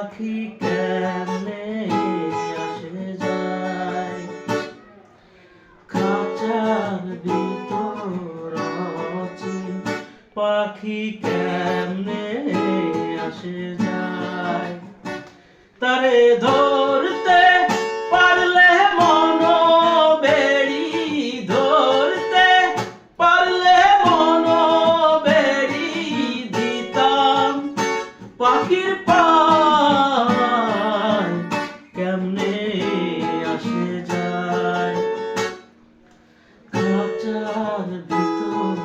পাখি কেমনে আসে যায় খাঁচার ভিতর অচিন পাখি কেমনে আসে যায় তারে ধরতে পারলে মন বেড়ি ধরতে পারলে মন বেড়ি দিতাম পাখির পায় কেমনে আসে যায় খাঁচার ভিতর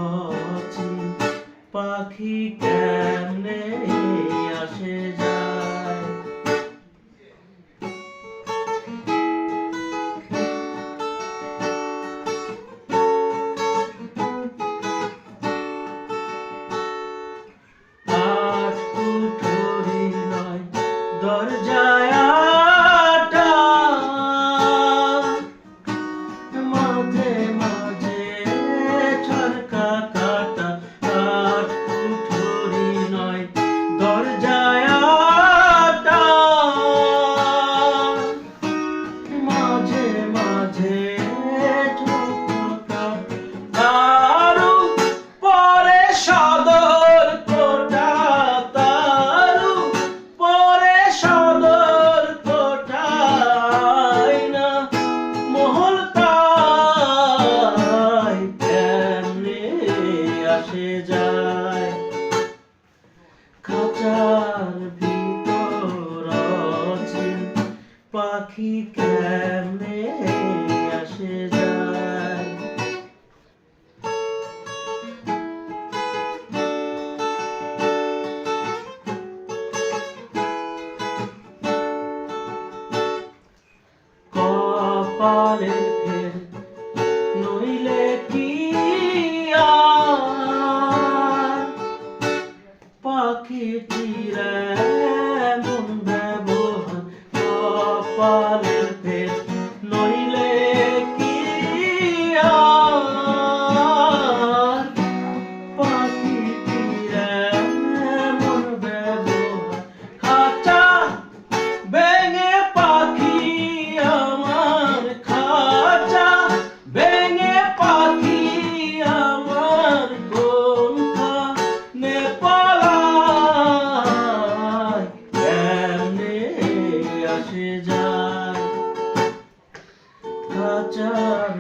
অচিন পাখি কেমনে আসে যায় দরজায় আটা মাঝে মাঝে ঝরকা কাটা কাঠ কুঠুরি নয় দরজায় আটা মাঝে মাঝে ঝরকা তারু পরে সদর কোটা তারু পরে সদর কোটায় না মহলটায় কেমনে আসে যায় খাঁচার ভিতর অচিন পাখি কেমনে আসে যায় কপালের ফের নইলে কি আর পাখিটির এমন ব্যবহার কপালের ফের নইলে কি আর পাখিটির এমন ব্যবহার খাঁচা ভেঙে পাখি আমার খাঁচা ভেঙে পাখি আমার কোনখানে পালায় কেমনে আসে যায় খাঁচার